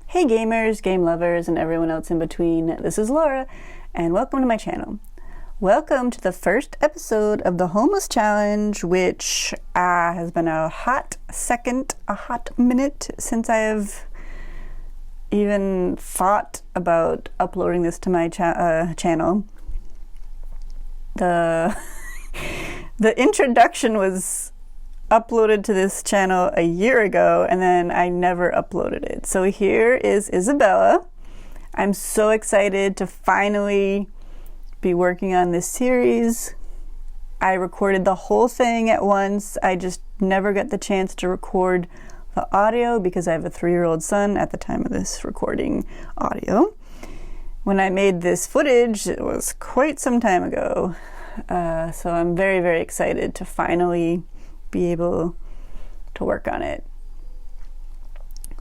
Hey gamers, game lovers, and everyone else in between, this is Laura, and welcome to my channel. Welcome to the first episode of the Homeless Challenge, which has been a hot minute since I have even thought about uploading this to my channel. The introduction was uploaded to this channel a year ago, and then I never uploaded it. So here is Isabella. I'm so excited to finally be working on this series. I recorded the whole thing at once. I just never got the chance to record the audio because I have a 3-year-old son at the time of this recording audio. When I made this footage, it was quite some time ago. So I'm very, very excited to finally be able to work on it.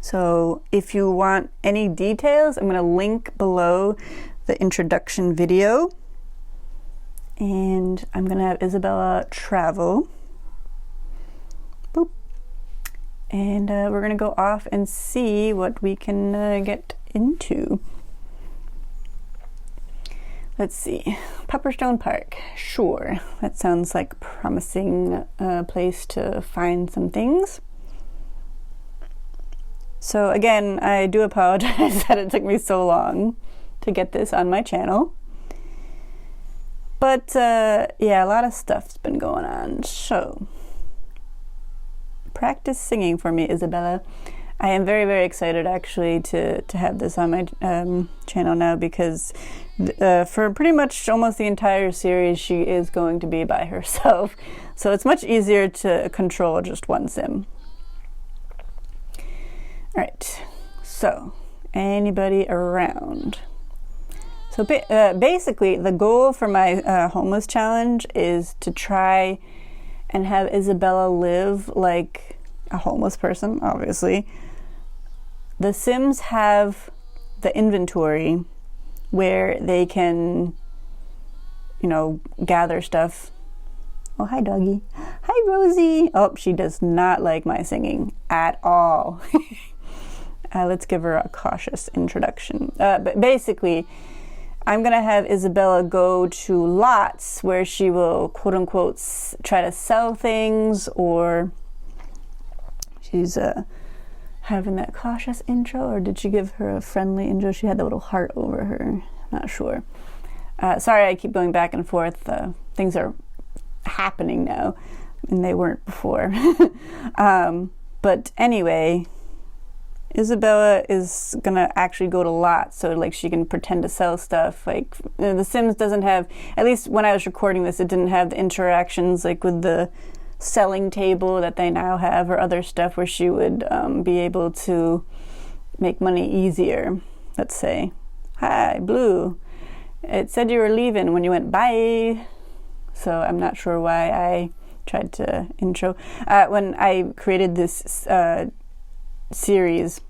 So if you want any details, I'm going to link below the introduction video, and I'm going to have Isabella travel. Boop. And we're going to go off and see what we can get into. Let's see, Pepperstone Park, sure. That sounds like a promising place to find some things. So again, I do apologize that it took me so long to get this on my channel. But yeah, a lot of stuff's been going on. So, practice singing for me, Isabella. I am very, very excited actually to have this on my channel now, because for pretty much almost the entire series she is going to be by herself, so it's much easier to control just one sim. Alright, so anybody around? So basically the goal for my homeless challenge is to try and have Isabella live like a homeless person, obviously. The Sims have the inventory where they can, you know, gather stuff. Oh, hi, doggy. Hi, Rosie. Oh, she does not like my singing at all. Let's give her a cautious introduction. But basically, I'm going to have Isabella go to lots where she will, quote unquote, try to sell things, or she's having that cautious intro, or did she give her a friendly intro? She had the little heart over her. Not sure. Sorry, I keep going back and forth. Things are happening now, and they weren't before. But anyway, Isabella is gonna actually go to lots, so like she can pretend to sell stuff. Like The Sims doesn't have, at least when I was recording this, it didn't have the interactions like with the selling table that they now have, or other stuff where she would be able to make money easier. Let's say, hi, Blue. It said you were leaving when you went bye. So I'm not sure why I tried to intro. When I created this series,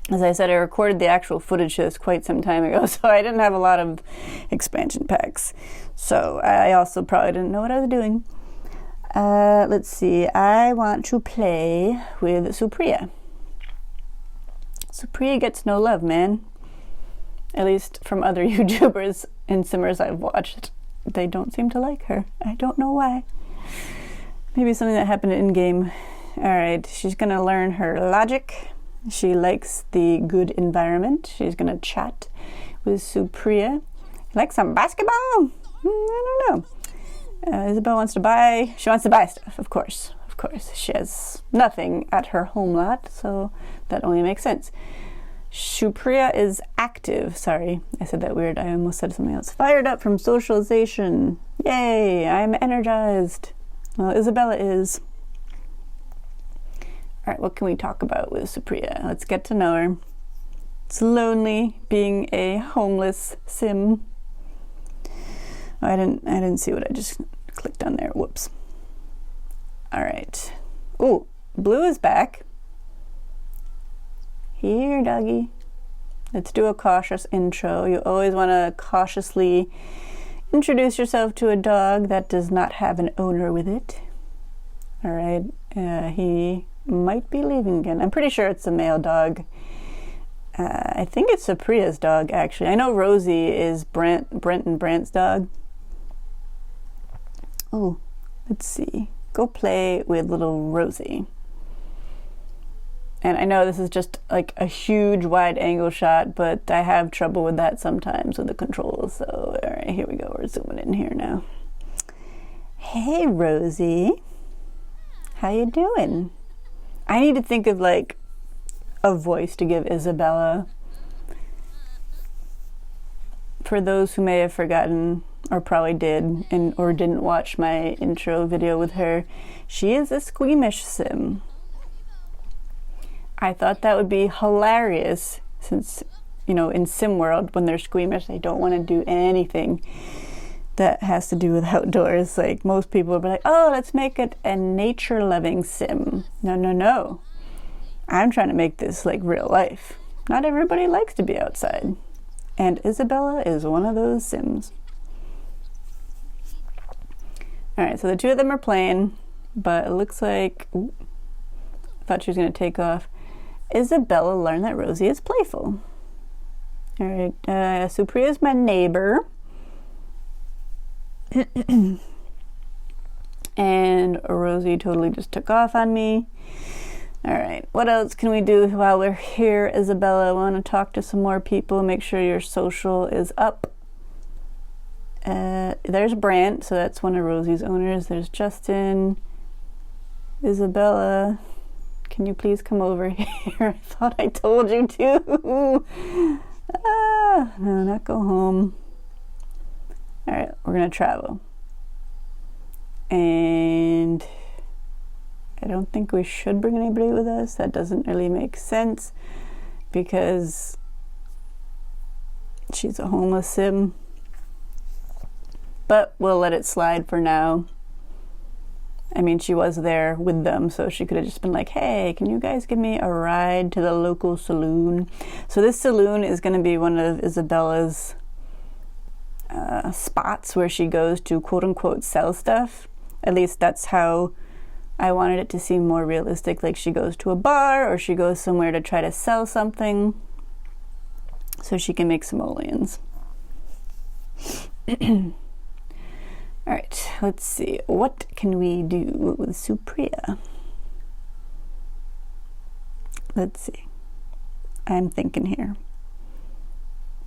as I said, I recorded the actual footage of this quite some time ago, so I didn't have a lot of expansion packs. So I also probably didn't know what I was doing. Let's see, I want to play with Supriya. Supriya gets no love, man. At least from other YouTubers and simmers I've watched. They don't seem to like her. I don't know why. Maybe something that happened in-game. Alright, she's gonna learn her logic. She likes the good environment. She's gonna chat with Supriya. You like some basketball? I don't know. Isabella wants to buy stuff, of course. Of course. She has nothing at her home lot, so that only makes sense. Supriya is active. Sorry, I said that weird. I almost said something else. Fired up from socialization. Yay, I'm energized. Well, Isabella is. Alright, what can we talk about with Supriya? Let's get to know her. It's lonely being a homeless sim. Oh, I didn't see what I just clicked on there. Whoops. Alright. Ooh, Blue is back. Here, doggy. Let's do a cautious intro. You always want to cautiously introduce yourself to a dog that does not have an owner with it. Alright, he might be leaving again. I'm pretty sure it's a male dog. I think it's Supriya's dog, actually. I know Rosie is Brent and Brant's dog. Oh, let's see. Go play with little Rosie. And I know this is just like a huge wide angle shot, but I have trouble with that sometimes with the controls. So, all right, here we go. We're zooming in here now. Hey, Rosie. How you doing? I need to think of like a voice to give Isabella. For those who may have forgotten, or probably did, or didn't watch my intro video with her, she is a squeamish sim. I thought that would be hilarious since, you know, in sim world, when they're squeamish, they don't want to do anything that has to do with outdoors. Like, most people would be like, oh, let's make it a nature-loving sim. No, no, no. I'm trying to make this like real life. Not everybody likes to be outside. And Isabella is one of those sims. Alright, so the two of them are playing, but it looks like... Ooh, I thought she was going to take off. Isabella learned that Rosie is playful. Alright, Supriya is my neighbor. And Rosie totally just took off on me. Alright, what else can we do while we're here, Isabella? I want to talk to some more people, make sure your social is up. There's Brant, so that's one of Rosie's owners. There's Justin. Isabella, can you please come over here? I thought I told you to. No, not go home. Alright, we're gonna travel. And I don't think we should bring anybody with us. That doesn't really make sense because she's a homeless sim. But we'll let it slide for now. I mean, she was there with them, so she could have just been like, hey, can you guys give me a ride to the local saloon? So this saloon is going to be one of Isabella's spots where she goes to quote-unquote sell stuff. At least that's how I wanted it to seem more realistic. Like, she goes to a bar or she goes somewhere to try to sell something so she can make simoleons. All right, let's see. What can we do with Supriya? Let's see. I'm thinking here.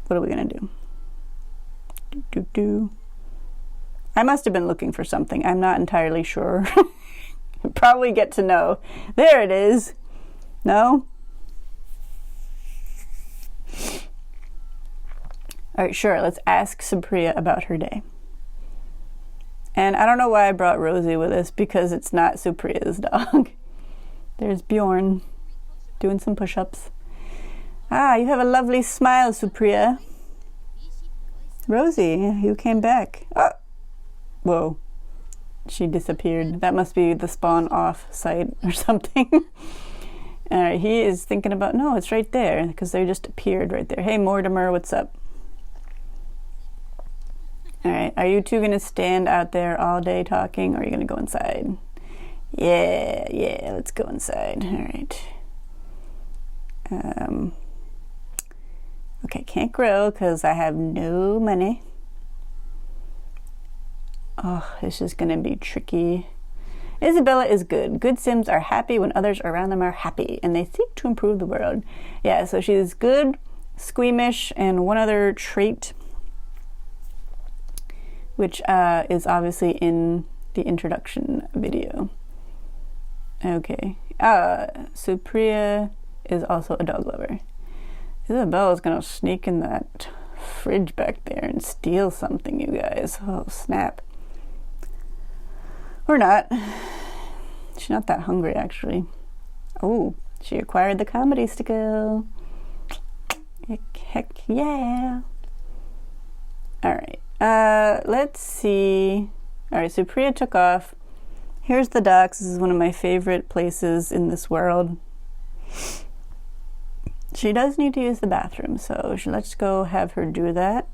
What are we gonna do? I must have been looking for something. I'm not entirely sure. Probably get to know. There it is. No? All right, sure. Let's ask Supriya about her day. And I don't know why I brought Rosie with us, because it's not Supriya's dog. There's Bjorn doing some push-ups. Ah, you have a lovely smile, Supriya. Rosie, you came back. Oh. Whoa. She disappeared. That must be the spawn off site or something. Alright, he is thinking about... No, it's right there, because they just appeared right there. Hey, Mortimer, what's up? Alright, are you two going to stand out there all day talking, or are you going to go inside? Yeah, let's go inside. Alright. Okay, can't grill because I have no money. Oh, this is going to be tricky. Isabella is good. Good Sims are happy when others around them are happy, and they seek to improve the world. Yeah, so she's good, squeamish, and one other trait, which is obviously in the introduction video. Okay. Supriya is also a dog lover. Isabella's gonna sneak in that fridge back there and steal something, you guys. Oh, snap. Or not. She's not that hungry, actually. Oh, she acquired the comedy sticker. Heck yeah. Alright. Let's see. Alright, Supriya took off. Here's the docks. This is one of my favorite places in this world. She does need to use the bathroom, so let's go have her do that.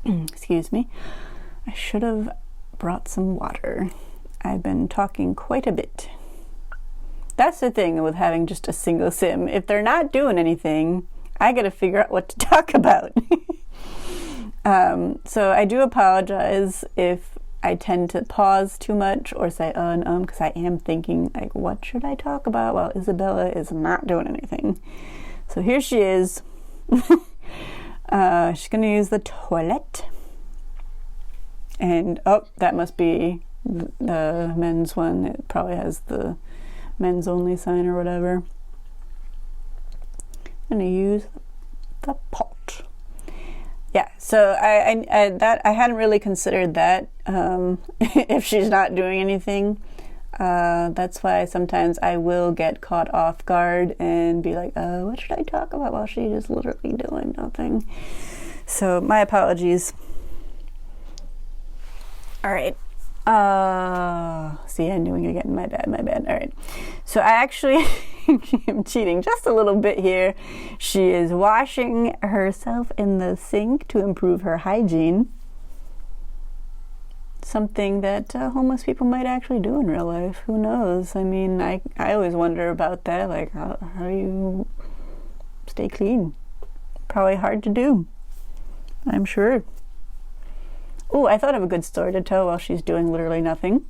Excuse me. I should have brought some water. I've been talking quite a bit. That's the thing with having just a single sim. If they're not doing anything, I gotta figure out what to talk about. So I do apologize if I tend to pause too much or say because I am thinking, like, what should I talk about? Well, Isabella is not doing anything. So here she is. She's gonna use the toilet. And, that must be the men's one. It probably has the men's only sign or whatever. I'm gonna use the pot. Yeah, so I hadn't really considered that. If she's not doing anything, that's why sometimes I will get caught off guard and be like, what should I talk about while she's just literally doing nothing? So my apologies. All right. See, I'm doing it again. My bad. All right. So I actually am cheating just a little bit here. She is washing herself in the sink to improve her hygiene. Something that homeless people might actually do in real life. Who knows? I mean, I always wonder about that. Like, how do you stay clean? Probably hard to do, I'm sure. Oh, I thought of a good story to tell while she's doing literally nothing.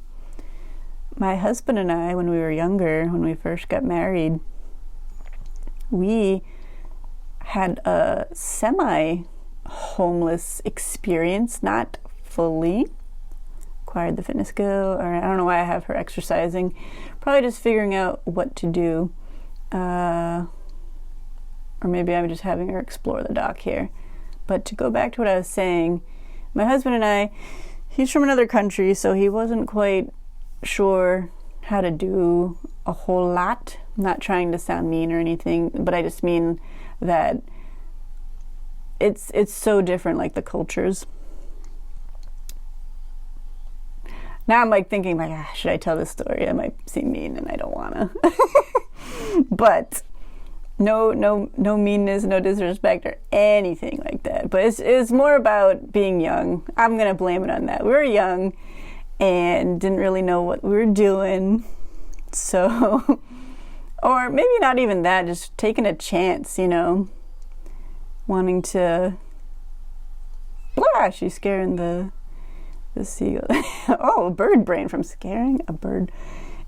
My husband and I, when we were younger, when we first got married, we had a semi-homeless experience, not fully. Acquired the fitness skill, or I don't know why I have her exercising. Probably just figuring out what to do. Or maybe I'm just having her explore the dock here. But to go back to what I was saying, my husband and I, he's from another country, so he wasn't quite sure how to do a whole lot. I'm not trying to sound mean or anything, but I just mean that it's so different, like the cultures. Now I'm like thinking, like, should I tell this story? I might seem mean and I don't wanna. But no meanness, no disrespect or anything like that. But it's more about being young. I'm gonna blame it on that. We were young and didn't really know what we were doing. So, or maybe not even that, just taking a chance, wanting to, she's scaring the seagull. Oh, bird brain from scaring a bird.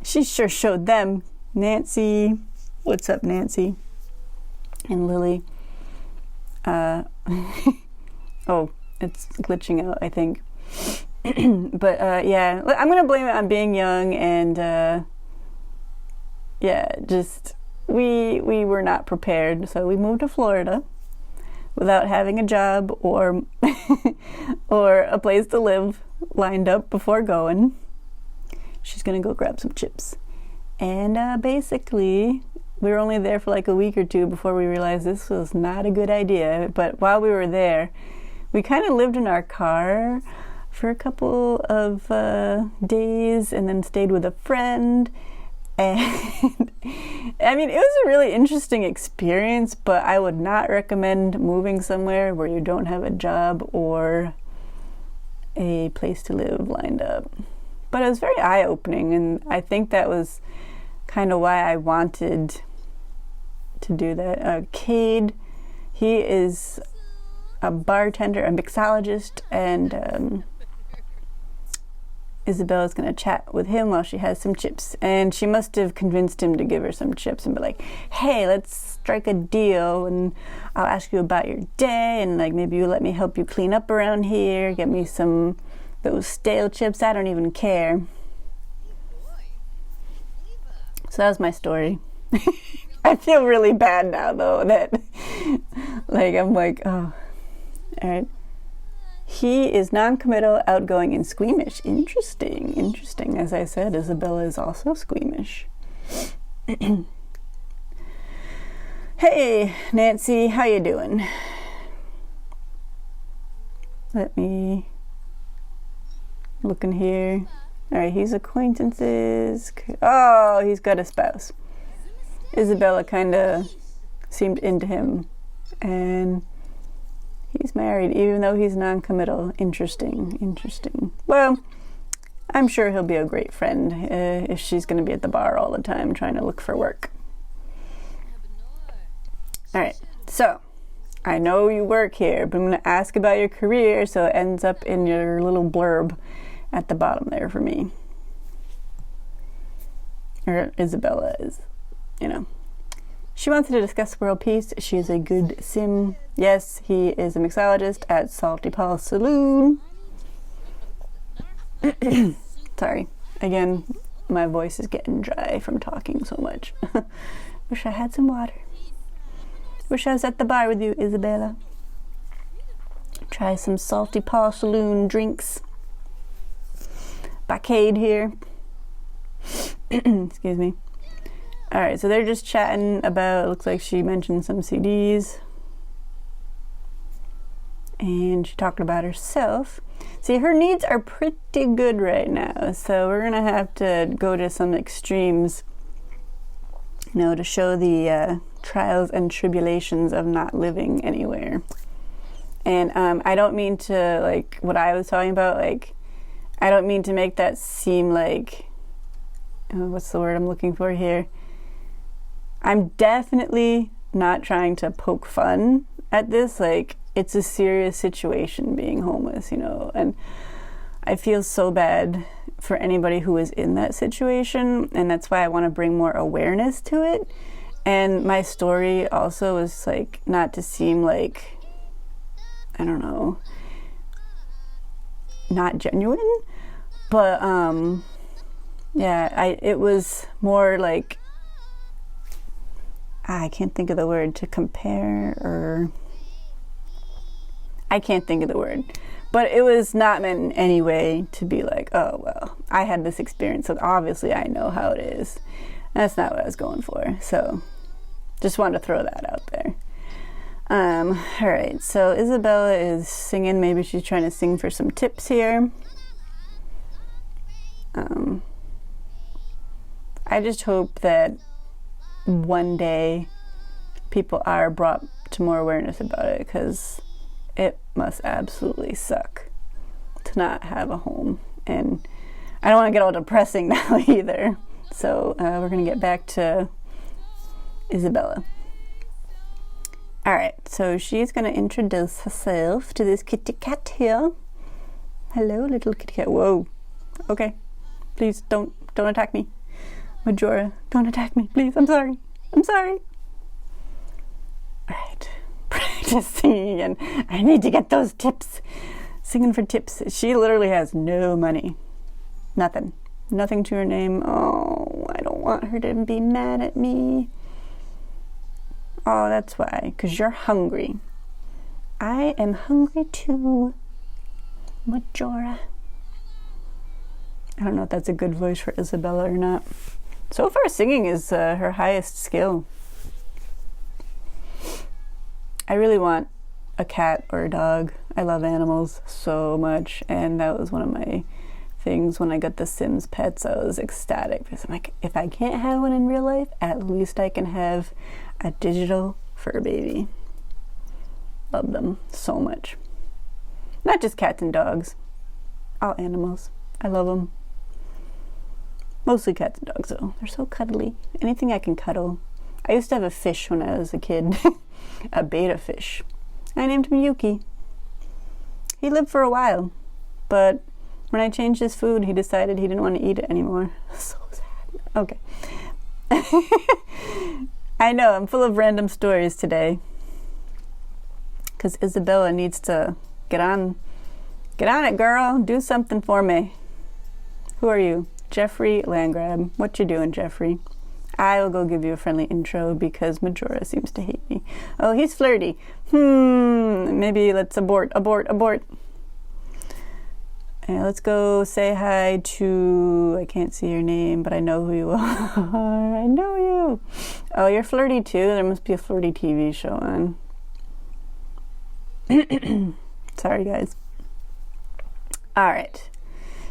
She sure showed them. Nancy, what's up, Nancy? And Lily. Oh, it's glitching out, I think. But yeah, I'm gonna blame it on being young and just we were not prepared, so we moved to Florida without having a job or or a place to live lined up before going. She's gonna go grab some chips. And basically, we were only there for like a week or two before we realized this was not a good idea. But while we were there, we kind of lived in our car for a couple of days and then stayed with a friend. And I mean, it was a really interesting experience, but I would not recommend moving somewhere where you don't have a job or a place to live lined up. But it was very eye-opening, and I think that was kind of why I wanted to do that. Cade, he is a bartender, a mixologist, and Isabella's going to chat with him while she has some chips. And she must have convinced him to give her some chips and be like, hey, let's strike a deal, and I'll ask you about your day, and like maybe you let me help you clean up around here, get me some those stale chips. I don't even care. So that was my story. I feel really bad now though that like I'm like, oh, all right. He is non-committal, outgoing, and squeamish. Interesting. As I said, Isabella is also squeamish. Hey, Nancy, how you doing? Let me look in here. All right, he's acquaintances. Oh, he's got a spouse. Isabella kind of seemed into him, and he's married, even though he's non-committal. Interesting. Well, I'm sure he'll be a great friend if she's going to be at the bar all the time trying to look for work. All right, so I know you work here, but I'm going to ask about your career so it ends up in your little blurb at the bottom there for me. Or Isabella is, you know. She wants to discuss world peace. She is a good sim. Yes, he is a mixologist at Salty Paul Saloon. Sorry. Again, my voice is getting dry from talking so much. Wish I had some water. Wish I was at the bar with you, Isabella. Try some Salty Paw Saloon drinks. Bacade here. Excuse me. Alright, so they're just chatting about, looks like she mentioned some CDs. And she talked about herself. See, her needs are pretty good right now, so we're gonna have to go to some extremes, you know, to show the trials and tribulations of not living anywhere. And I don't mean to, like, what I was talking about, like, I don't mean to make that seem like, what's the word I'm looking for here? I'm definitely not trying to poke fun at this. Like, it's a serious situation being homeless, you know, and I feel so bad for anybody who is in that situation, and that's why I want to bring more awareness to it. And my story also is, like, not to seem like, I don't know, not genuine, but yeah, it was more like, I can't think of the word, to compare, or I can't think of the word, but it was not meant in any way to be like, oh, well, I had this experience, so obviously I know how it is. That's not what I was going for, so just wanted to throw that out there. All right, so Isabella is singing. Maybe she's trying to sing for some tips here. I just hope that one day people are brought to more awareness about it, because it must absolutely suck to not have a home. And I don't want to get all depressing now either. So we're going to get back to Isabella. All right, so she's going to introduce herself to this kitty cat here. Hello, little kitty cat. Whoa. Okay. Please don't attack me. Majora, don't attack me, please. I'm sorry. I'm sorry. All right. Practice singing again. I need to get those tips. Singing for tips. She literally has no money. Nothing. Nothing to her name. Oh, I don't want her to be mad at me. Oh, that's why. Because you're hungry. I am hungry too. Majora. I don't know if that's a good voice for Isabella or not. So far, singing is her highest skill. I really want a cat or a dog. I love animals so much, and that was one of my things when I got the Sims pets. I was ecstatic because I'm like, if I can't have one in real life, at least I can have a digital fur baby. Love them so much. Not just cats and dogs, all animals. I love them. Mostly cats and dogs, though. They're so cuddly. Anything I can cuddle. I used to have a fish when I was a kid. A betta fish. I named him Yuki. He lived for a while, but when I changed his food, he decided he didn't want to eat it anymore. So sad. Okay. I know, I'm full of random stories today. Because Isabella needs to get on it, girl. Do something for me. Who are you? Jeffrey Landgrab. What you doing, Jeffrey? I will go give you a friendly intro because Majora seems to hate me. Oh, he's flirty. Maybe let's abort. Let's go say hi to, I can't see your name, but I know who you are. I know you. Oh, you're flirty too. There must be a flirty TV show on. Sorry, guys. All right.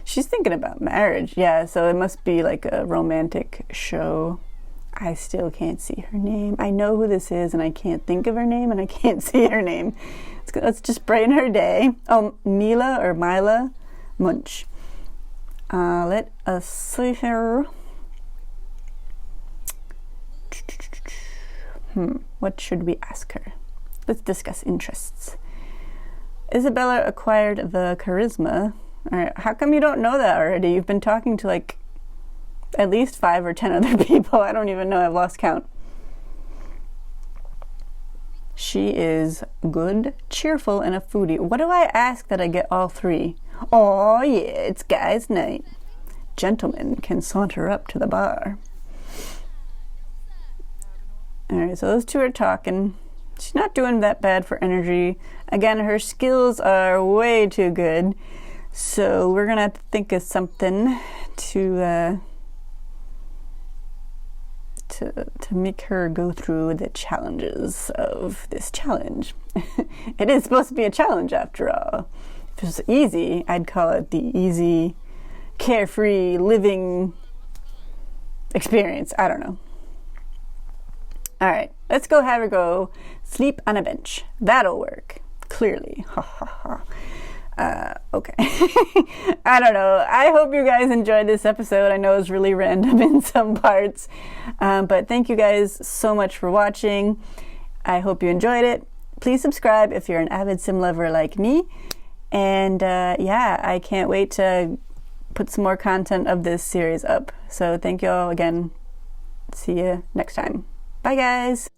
She's thinking about marriage. Yeah, so it must be like a romantic show. I still can't see her name. I know who this is, and I can't think of her name, and I can't see her name. Let's just brighten her day. Oh, Mila Munch. Let us see here. What should we ask her? Let's discuss interests. Isabella acquired the charisma. All right, how come you don't know that already? You've been talking to like at least 5 or 10 other people. I don't even know. I've lost count. She is good, cheerful, and a foodie. What do I ask that I get all 3? Oh yeah, it's guys' night. Gentlemen can saunter up to the bar. Alright, so those 2 are talking. She's not doing that bad for energy. Again, her skills are way too good. So we're gonna have to think of something to make her go through the challenges of this challenge. It is supposed to be a challenge after all. If it was easy, I'd call it the easy, carefree living experience. I don't know. All right, let's go have her go sleep on a bench. That'll work. Clearly. Ha ha ha. Okay. I don't know. I hope you guys enjoyed this episode. I know it's really random in some parts. But thank you guys so much for watching. I hope you enjoyed it. Please subscribe if you're an avid sim lover like me. And yeah, I can't wait to put some more content of this series up. So thank you all again. See you next time. Bye guys.